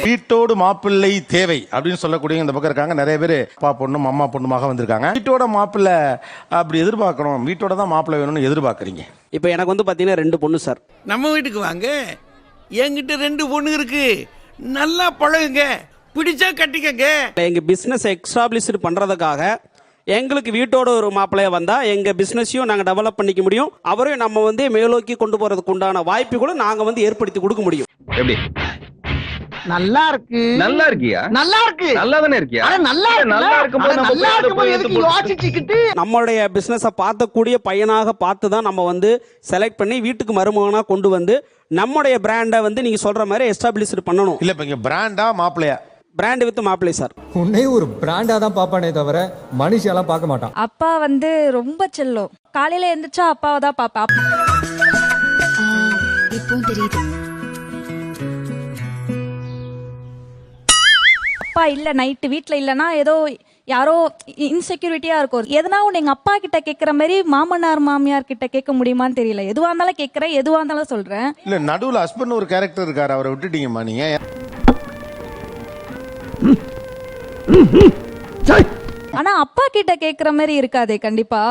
வீட்டோடு மாப்பிள்ளை தேவை அப்படின்னு சொல்லக்கூடிய இந்த பக்கம் இருக்காங்க நிறைய பேர். அப்பா பொண்ணும் அம்மா பொண்ணுமாக வந்திருக்காங்க. வீட்டோட மாப்பிள்ளை அப்படி எதிர்பார்க்கணும், வீட்டோட தான் மாப்பிள்ளை வேணும்னு எதிர்பார்க்குறீங்க. இப்போ எனக்கு வந்து பார்த்தீங்கன்னா 2 பொண்ணு சார். நம்ம வீட்டுக்கு வாங்க, என்கிட்ட 2 பொண்ணு இருக்கு, நல்லா பழகுங்க, பிடிச்சா கட்டிக்கங்க. எங்கள் பிஸ்னஸ் எக்ஸ்டாப்ளிஷ்டு பண்ணுறதுக்காக எங்களுக்கு வீட்டோட ஒரு மாப்பிள்ளைய வந்தால் எங்கள் பிஸ்னஸையும் நாங்கள் டெவலப் பண்ணிக்க முடியும், அவரையும் நம்ம வந்து மேலோக்கி கொண்டு போகிறதுக்கு உண்டான வாய்ப்புகளும் நாங்கள் வந்து ஏற்படுத்தி கொடுக்க முடியும். எப்படி நல்லா இருக்கு? நல்லா இருக்கியா? நல்லா இருக்கு. நல்லா தானே இருக்கியா? நல்லா இருக்கும்போது எதுக்கு யோசிச்சுக்கிட்டு நம்மளுடைய பிஸ்னஸை பார்க்கக்கூடிய பையனாக பார்த்து தான் நம்ம வந்து செலக்ட் பண்ணி வீட்டுக்கு மருமகனாக கொண்டு வந்து நம்முடைய பிராண்டை வந்து நீங்கள் சொல்கிற மாதிரி எஸ்டாப்ளிஷ்டு பண்ணணும். இல்லை இப்போ இங்கே பிராண்டா மாப்பிள்ளையா? பிராண்ட் வித் மாப்பிள்ளை சார். உன்னை ஒரு பிராண்டா தான் பாப்பானே தவிர மனுஷியெல்லாம் பார்க்க மாட்டான். அப்பா வந்து ரொம்ப செல்லம். காலையில எந்திரிச்சா அப்பாவை தான் பாப்பா. இப்போ தெரியுது. அப்பா இல்ல நைட்டு வீட்ல இல்லனா ஏதோ யாரோ இன்செக்யூரிட்டியா இருக்கும். எதனா ஒன்று எங்க அப்பா கிட்ட கேட்குற மாதிரி மாமனார் மாமியார் கிட்ட கேட்க முடியுமான்னு தெரியல. எதுவா இருந்தாலும் கேட்கறேன், எதுவா இருந்தாலும் சொல்றேன். இல்லை நடுவில் ஹஸ்பண்ட் ஒரு கேரக்டர் இருக்காரு, அவரை விட்டுட்டீங்கம்மா நீங்க. ஆனா அப்பா கிட்ட கேட்குற மாதிரி இருக்காதே கண்டிப்பா.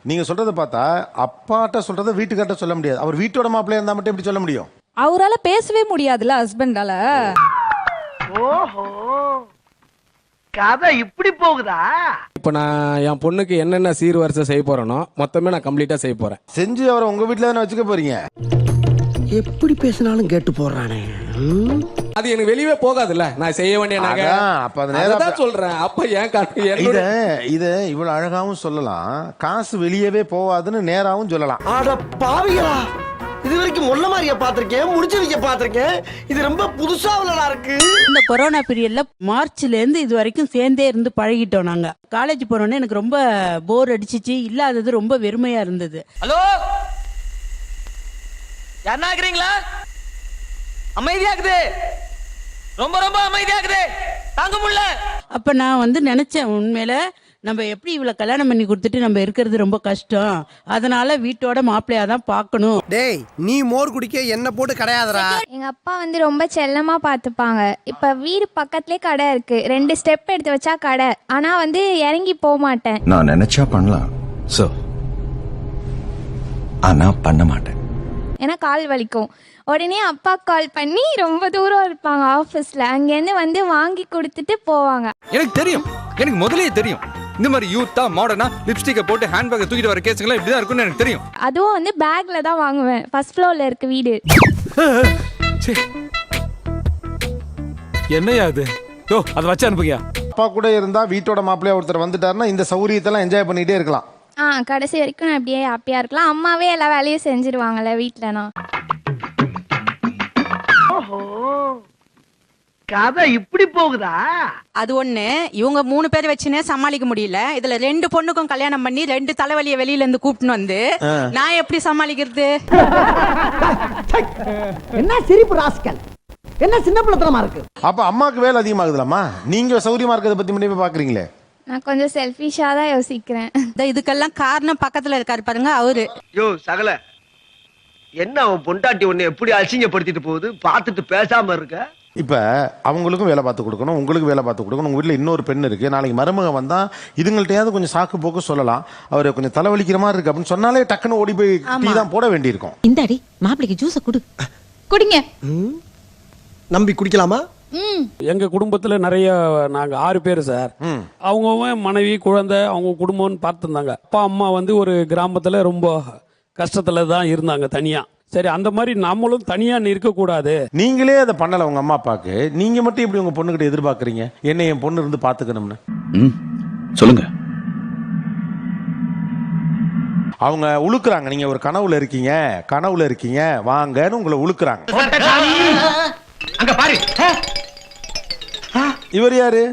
நீங்க சொல்றத பார்த்தா அப்பாட்ட சொல்றத வீட்டுக்கார்ட்ட சொல்ல முடியாது. அவர் வீட்டோட மாப்பிள்ளையா இருந்தா மட்டும் எப்படி சொல்ல முடியும்? அவரால பேசவே முடியாதுல்ல ஹஸ்பண்டால. ஓஹோ, கதை இப்படி போகுதா? இப்போ நான் என் பொண்ணுக்கு என்னென்ன சீர்வரிசை செய்ய போறேனோ மொத்தமே நான் கம்ப்ளீட்டா செய்ய போறேன். செஞ்சு அவரை உங்க வீட்டுல தானே வச்சுக்க போறீங்க. எப்படி பேசினாலும் கேட்டு போடுறானே. அது எனக்கு வெளியவே போகாதுல்ல, நான் செய்ய வேண்டிய நகை. அப்ப அது நேரா சொல்றேன். அப்ப ஏன் இத இவ்வளவு அழகாவும் சொல்லலாம், காசு வெளியவே போவாதுன்னு நேராவும் சொல்லலாம். அட பாவிகளா, இது வரைக்கும் முள்ள மாதிரியா பாத்திருக்கேன், முடிச்சு வைக்க பாத்திருக்கேன். இது ரொம்ப புதுசா உள்ளதா இருக்கு. இந்த கொரோனா பீரியட்ல மார்ச்ல இருந்து இது வரைக்கும் சேர்ந்தே இருந்து பழகிட்டோம். நாங்க காலேஜ் போனோன்னே எனக்கு ரொம்ப போர் அடிச்சிச்சு, இல்லாதது ரொம்ப வெறுமையா இருந்தது. ஹலோ, யாரா இருக்கிறீங்களா? அமைதியாக்குது, ரொம்ப ரொம்ப அமைதியாக்குது, தாங்க முடியல. அப்ப நான் வந்து நினைச்சேன், உண்மையில நம்ம எப்படி இவ்வளவு கல்யாணம் பண்ணி கொடுத்துட்டு நம்ம இருக்கிறது ரொம்ப கஷ்டம், அதனால வீட்டோட மாப்பிள்ளையா தான் பார்க்கணும். டேய், நீ மோர் குடிக்க என்ன போட்டு கிடையாதுடா. எங்க அப்பா வந்து ரொம்ப செல்லமா பாத்துப்பாங்க. இப்ப வீடு பக்கத்துலயே கடை இருக்கு, 2 ஸ்டெப் எடுத்து வச்சா கடை. ஆனா வந்து இறங்கி போக மாட்டேன். நான் நினைச்சா பண்ணலாம் சோ, ஆனா பண்ண மாட்டேன். ஏன்னா கால் வலிக்கும். உடனே அப்பா கால் பண்ணி ரொம்ப தூரம் இருப்பாங்க ஆஃபீஸில், அங்கேருந்து வந்து வாங்கி கொடுத்துட்டு போவாங்க. எனக்கு தெரியும், எனக்கு முதலே தெரியும் இந்த மாதிரி யூத்தா மாடர்னா லிப்ஸ்டிக்கை போட்டு ஹேண்ட்பேக்கை தூக்கிட்டு வர கேஸுங்களாம் இப்படிதான் இருக்கும்னு எனக்கு தெரியும். அதுவும் வந்து பேக்ல தான் வாங்குவேன். ஃபர்ஸ்ட் ஃப்ளோர்ல இருக்கு வீடு. என்னையா அது? யோ, அதை வச்சு அனுப்புங்க. அப்பா கூட இருந்தா வீட்டோட மாப்பிள்ளையா ஒருத்தர் வந்துட்டாருன்னா இந்த சௌரியத்தெல்லாம் என்ஜாய் பண்ணிட்டே இருக்கலாம். கடைசி வரைக்கும் நான் அப்படியே ஹாப்பியா இருக்கலாம். அம்மாவே எல்லா வேலையும் செஞ்சிருவாங்கல்ல வீட்டிலனா. ஓஹோ, கதை இப்படி போகுதா? அது ஒண்ணு. இவங்க 3 பேர் வச்சுனே சமாளிக்க முடியல. இதுல 2 பொண்ணுக்கும் கல்யாணம் பண்ணி 2 தலைவலியை வெளியில இருந்து கூப்பிட்டு வந்து நான் எப்படி சமாளிக்கிறது? என்ன சிரிப்பு ராஸ்கல், என்ன சின்ன பிள்ளைத்தனமா இருக்கு. அப்ப அம்மாக்கு வேலை அதிகமாகுதுலம்மா, நீங்க சௌரியமா இருக்கிறத பத்தி மட்டுமே பாக்குறீங்களே. நான் கொஞ்சம் செல்ஃபிஷா தான் யோசிக்கிறேன். இதுக்கெல்லாம் காரணம் பக்கத்துல இருக்காரு பாருங்க, அவரு. யோ சகல, என்ன அவன் பொண்டாட்டி உன்னை எப்படி அசிங்கப்படுத்திட்டு போகுது, பார்த்துட்டு பேசாம இருக்க. இப்ப அவங்களுக்கும் வேலை பார்த்து கொடுக்கணும், உங்களுக்கு வேலை பார்த்து கொடுக்கணும். உங்க வீட்டுல இன்னொரு பெண் இருக்கு, நாளைக்கு மருமக வந்தா இதுங்கள்ட்டையாவது கொஞ்சம் சாக்கு போக்கு சொல்லலாம். அவரு கொஞ்சம் தலைவலிக்கிற மாதிரி இருக்கு அப்படின்னு சொன்னாலே டக்குன்னு ஓடி போய் டீ தான் போட வேண்டியிருக்கும். இந்தாடி மாப்பிளைக்கு ஜூஸ குடு. குடிங்க. நம்பி குடிக்கலாமா? எங்க குடும்பத்துல நிறைய நாங்க 6 பேர் சார். அவங்க மனைவி குழந்தை அவங்க குடும்பம்னு பார்த்துருந்தாங்க. அப்பா அம்மா வந்து ஒரு கிராமத்துல ரொம்ப கஷ்டத்துல தான் இருந்தாங்க தனியா. சரி, அந்த மாதிரி நம்மளும் தனியா இருக்க கூடாது. நீங்களே அதை பண்ணல உங்க அம்மா அப்பாக்கு, நீங்க மட்டும் இப்படி உங்க பொண்ணுகிட்ட எதிர்பார்க்கறீங்க என்ன என் பொண்ணு இருந்து பாத்துக்கணும்னு? சொல்லுங்க. அவங்க உழுக்குறாங்க, நீங்க ஒரு கனவுல இருக்கீங்க வாங்கன்னு உங்களை உழுக்குறாங்க. அங்க பாரு. இவர் யாரு?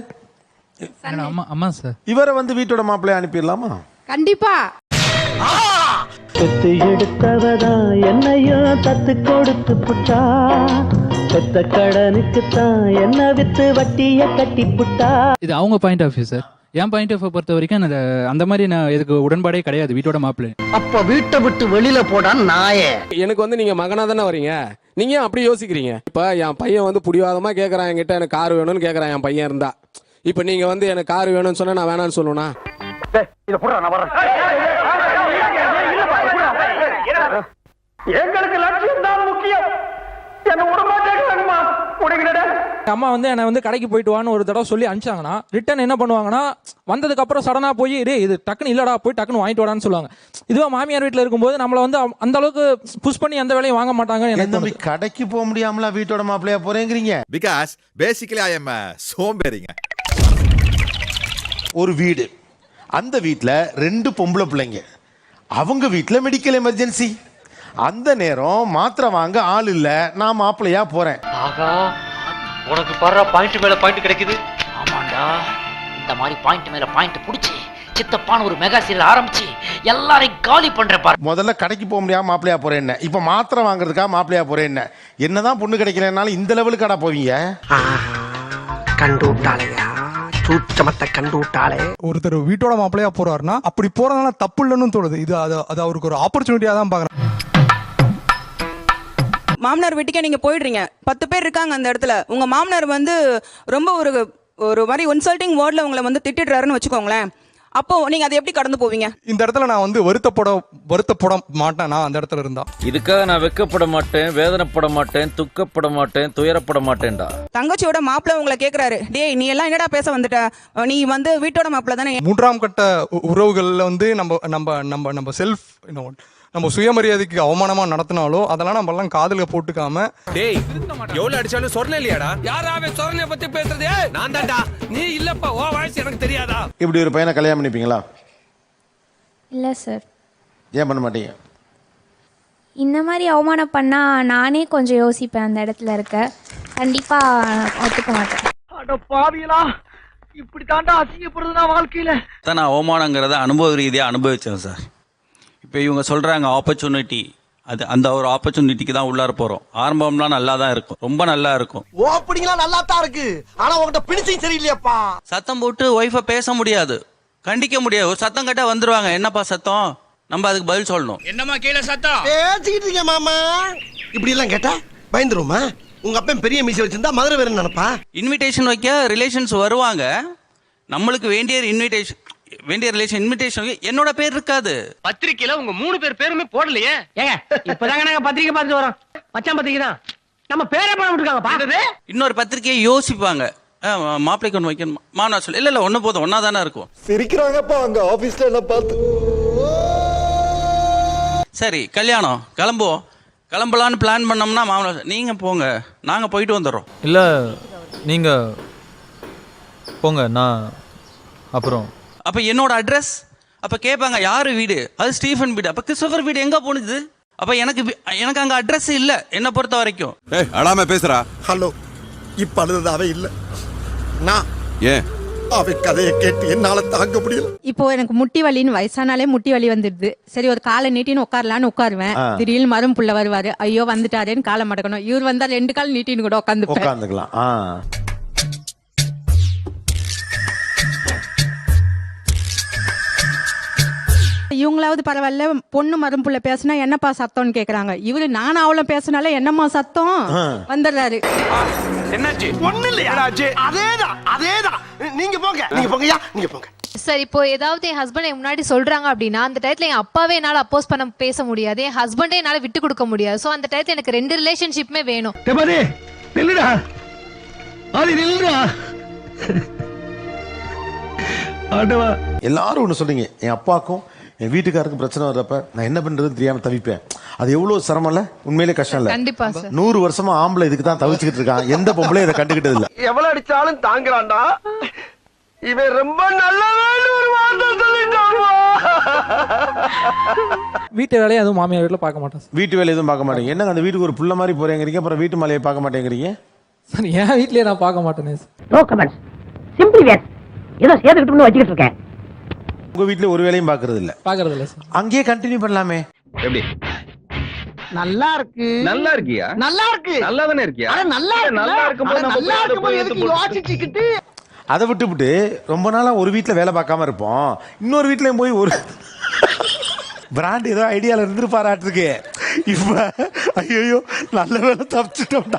அம்மா சார். இவரை வந்து வீட்டோட மாப்பிள்ளைய அனுப்பிடலாமா? கண்டிப்பா. பெத்து எடுத்தவதா என்னையும் தத்து கொடுத்து புட்டா, பெத்த கடனுக்கு தான் என்ன வித்து வட்டிய கட்டி புட்டா. இது அவங்க பாயிண்ட் ஆஃப் வியூ சார். என் பாயிண்ட் ஆஃப் பொறுத்த வரைக்கும் அந்த மாதிரி நான் இதுக்கு உடன்பாடே கிடையாது வீட்டோட மாப்பிள்ளை. அப்ப வீட்டை விட்டு வெளியில போடா நாயே. எனக்கு வந்து நீங்க மகனா தானே வரீங்க, நீங்க அப்படி யோசிக்கிறீங்க. இப்ப என் பையன் வந்து புடிவாதமா கேக்குறான் என்கிட்ட, எனக்கு கார் வேணும்னு கேக்குறான். என் பையன் இருந்தா இப்ப நீங்க வந்து எனக்கு கார் வேணும்னு சொன்னா நான் வேணாம்னு சொல்லுவேனா? எங்களுக்கு லட்சியம் தான் முக்கியம். என்ன உடம்பாட்டேமா அம்மா வந்து என்னை வந்து கடைக்கு போயிட்டு வான்னு ஒரு தடவை சொல்லி அனுப்பிச்சாங்கன்னா ரிட்டர்ன் என்ன பண்ணுவாங்கன்னா வந்ததுக்கு அப்புறம் சடனா போய் இது டக்குன்னு இல்லடா போய் டக்குன்னு வாங்கிட்டு வாடான்னு சொல்லுவாங்க. இதுவா மாமியார் வீட்டில் இருக்கும்போது நம்மள வந்து அந்த அளவுக்கு புஷ் பண்ணி எந்த வேலையும் வாங்க மாட்டாங்க. தம்பி கடைக்கு போக முடியாமல வீட்டோட மாப்பிள்ளையா போறேங்கிறீங்க? பிகாஸ் பேசிக்கலி ஐ எம் சோம்பேறிங்க. ஒரு வீடு, அந்த வீட்டில் 2 பொம்பளை பிள்ளைங்க, அவங்க வீட்டில் மெடிக்கல் எமர்ஜென்சி. அந்த நேரம் மாத்திரை வாங்க ஆள் இல்ல, நான் மாப்பிள்ளையா போறேன். ஆகா, உனக்கு பாரு பாயிண்ட் மேல பாயிண்ட் கிடைக்குது. ஆமாண்டா, இந்த மாதிரி பாயிண்ட் மேல பாயிண்ட் புடிச்சு சித்தப்பான ஒரு மெகா சீரியல் ஆரம்பிச்சு எல்லாரையும் காலி பண்ற பாரு. முதல்ல கடைக்கு போக முடியாம மாப்பிள்ளையா போறேன் என்ன, இப்ப மாத்திரை வாங்குறதுக்காக மாப்பிள்ளையா போறேன் என்ன. என்னதான் பொண்ணு கிடைக்கலனாலும் இந்த லெவலுக்காடா போவீங்க? கண்டு விட்டாளையா, சூச்சமத்தை கண்டு விட்டாளே. ஒருத்தர் வீட்டோட மாப்பிள்ளையா போறாருன்னா அப்படி போறதுனால தப்பு இல்லைன்னு தோணுது. இது அது அவருக்கு ஒரு ஆப்பர்ச்சுனிட்டியா தான் பாக்குறேன். மாமனார் வீட்டுக்கே நீங்க போயிடுறீங்க, 10 பேர் இருக்காங்க அந்த இடத்துல. உங்க மாமனார் வந்து ரொம்ப ஒரு மாதிரி இன்சல்ட்டிங் வேர்ட்ல உங்களை வந்து திட்டிடுறாருன்னு வச்சுக்கோங்களேன். அப்போ நீங்க அதை எப்படி கடந்து போவீங்க? இந்த இடத்துல நான் வந்து வருத்தப்பட மாட்டேன். நான் அந்த இடத்துல இருந்தா இதுக்காக நான் வெக்கப்பட மாட்டேன், வேதனைப்பட மாட்டேன், துக்கப்பட மாட்டேன், துயரப்பட மாட்டேன்டா. தங்கச்சியோட மாப்பிள்ள உங்களை கேக்குறாரு, டேய் நீ எல்லாம் என்னடா பேச வந்துட்ட, நீ வந்து வீட்டோட மாப்பிள்ள தானே. 3ஆம் கட்ட உறவுகள்ல வந்து நம்ம செல்ஃப் நம்ம சுயமரியாதைக்கு அவமானமா நடத்தினாலும் அதெல்லாம் நம்ம எல்லாம் காதுல போட்டுக்காம, டேய் எவ்வளவு அடிச்சாலும் சொரணை இல்லையாடா? யாராவே சொரணைய பத்தி பேசுறதே நான் தான்டா, நீ இல்லப்பா, ஓ வாய்ஸ் எனக்கு தெரியாதா? இப்படி ஒரு பையனை கல்யாணம் பண்ணிப்பீங்களா? இல்லை சார். ஏன் பண்ண மாட்டீங்க? இந்த மாதிரி அவமானம் பண்ணா நானே கொஞ்சம் யோசிப்பேன். அந்த இடத்துல இருக்க கண்டிப்பாக ஒத்துக்க மாட்டேன். அட பாவியலா, இப்படி தாண்டா அசிங்கப்படுறதுனா வாழ்க்கையில. நான் அவமானங்கிறத அனுபவ ரீதியாக அனுபவிச்சேன் சார். இப்போ இவங்க சொல்கிறாங்க ஆப்பர்ச்சுனிட்டி, அந்த ஒரு ஆப்பர்ச்சுனிட்டிக்கு தான் உள்ளார போகிறோம். ஆரம்பம்லாம் நல்லா தான் இருக்கும், ரொம்ப நல்லா இருக்கும். ஓப்பனிங்லாம் நல்லா தான் இருக்கு, ஆனா உங்ககிட்ட பிடிச்சும் சரியில்லையாப்பா. சத்தம் போட்டு ஒய்ஃபை பேச முடியாது, கண்டிக்க முடியாது. ஒரு சத்தம் கேட்டா வந்துருவாங்க, என்னப்பா சத்தம், நம்ம அதுக்கு பதில் சொல்லணும். என்னமா கீழே சத்தம் பேசிக்கிட்டு இருக்கேன் மாமா. இப்படி எல்லாம் கேட்டா பயந்துருமா? உங்க அப்பன் பெரிய மீசை வச்சிருந்தா மதுரை வேற நினைப்பா. இன்விடேஷன் வைக்க ரிலேஷன்ஸ் வருவாங்க, நம்மளுக்கு வேண்டிய இன்விடேஷன் என்னோட பேர் இருக்காது. பத்திரிக்கையில உங்க 3 பேர் பேருமே போடலையே. ஏங்க இப்பதாங்க நாங்க பத்திரிக்கை பார்த்துட்டு வரோம். மச்சான் பத்திரிக்கை தான் நம்ம பேரே போட விட்டுருக்காங்க. பார்த்தது இன்னொரு பத்திரிக்கையை யோசிப்பாங்க, மாப்பிள்ளைக்கு ஒன்று வைக்கணும், மாமனார் சொல்லு, இல்ல ஒண்ணு போதும், ஒன்னா தானே இருக்கும். சிரிக்கிறாங்கப்பா அங்க ஆபீஸ்ல என்ன பார்த்து. சரி கல்யாணம் கிளம்பலான்னு பிளான் பண்ணோம்னா மாமனார் நீங்க போங்க, நாங்க போயிட்டு வந்துடுறோம். இல்ல நீங்க போங்க, நான் அப்புறம் அப்ப என்னோட அட்ரஸ் அப்ப கேட்பாங்க, யாரு வீடு? அது ஸ்டீஃபன் வீடு. அப்ப கிறிஸ்டோபர் வீடு எங்க போனுது? அப்ப எனக்கு அங்க அட்ரஸ் இல்ல என்ன பொறுத்த வரைக்கும். அடாம பேசுறா. ஹலோ, இப்ப அழுததாவே இல்ல, நான் ஏன் அவ கதையை கேட்டு என்னால தாங்க முடியல. இப்போ எனக்கு முட்டி வலின்னு வயசானாலே முட்டி வலி வந்துடுது. சரி ஒரு காலை நீட்டின்னு உட்காரலான்னு உட்காருவேன். திடீர்னு மரம் புள்ள வருவாரு, ஐயோ வந்துட்டாருன்னு காலை மடக்கணும். இவர் வந்தா 2 கால் நீட்டின்னு கூட உட்காந்துக்கலாம். இவங்களாவது பரவாயில்ல, பொண்ணு மரும்புள்ள பேசினா என்னப்பா சத்தம்னு கேக்குறாங்க. இவரு நானும் அவளும் பேசினாலே என்னம்மா சத்தம் வந்துடுறாரு. என்னாச்சு? ஒண்ணு இல்லையா? அதேதான். நீங்க போங்கய்யா, நீங்க போங்க. சார் இப்போ ஏதாவது என் ஹஸ்பண்ட் முன்னாடி சொல்றாங்க அப்படின்னா அந்த டயத்துல என் அப்பாவே என்னால அப்போஸ் பண்ண பேச முடியாது, என் ஹஸ்பண்டே என்னால விட்டு கொடுக்க முடியாது. சோ அந்த டயத்துல எனக்கு 2 ரிலேஷன்ஷிப்புமே வேணும். நில்லுடா, நில்லுடா. எல்லாரும் ஒண்ணு சொல்றீங்க, என் அப்பாக்கும் என் வீட்டுக்காருக்கு பிரச்சனை வர்றப்ப நான் என்ன பண்றதுன்னு தெரியாம தவிப்பேன். அது எவ்வளவு சிரமம் இல்ல? உண்மையிலே கஷ்டம் இல்ல? கண்டிப்பா சார். 100 வருஷமா ஆம்பளை இதுக்கு தான் தவிச்சுக்கிட்டு இருக்கான். எந்த பொம்பளை இதை கண்டுகிட்டது இல்ல. எவ்வளவு அடிச்சாலும் தாங்குறான்டா இவன். ரொம்ப நல்லவன்னு ஒரு வார்த்தை சொல்லிட்டாமா. வீட்டு வேலையை அதுவும் மாமியார் வீட்டில் பார்க்க மாட்டேன். வீட்டு வேலை எதுவும் பார்க்க மாட்டேங்க. என்னங்க அந்த வீட்டுக்கு ஒரு புள்ள மாதிரி போறேங்கிறீங்க, அப்புறம் வீட்டு மாலையை பார்க்க மாட்டேங்கிறீங்க? சார் என் வீட்லயே நான் பார்க்க மாட்டேனே. நோ கமெண்ட்ஸ், சிம்பிள் வேர். ஏதோ சேர்த்துக்கிட்டு வச்சுக்கிட்டு இருக்கேன். உங்க வீட்டுல ஒரு வேலையும் பாக்குறது இல்ல? பார்க்கறது இல்ல சார். அங்கேயே கண்டினியூ பண்ணலாமே. எப்படி நல்லா இருக்கு. நல்லா இருக்கியா? நல்லா இருக்கு. நல்லா தானே இருக்கியா? நல்லா இருக்கும்போது எதுக்கு யோசிச்சுக்கிட்டு? அதை விட்டுவிட்டு ரொம்ப நாளா ஒரு வீட்டில் வேலை பார்க்காம இருப்போம், இன்னொரு வீட்லயும் போய் ஒரு பிராண்ட் ஏதோ ஐடியாவில் இருந்துருப்பாராட்டிருக்கு. இப்போ ஐயோ நல்ல வேலை தப்பிச்சிட்டோம்டா.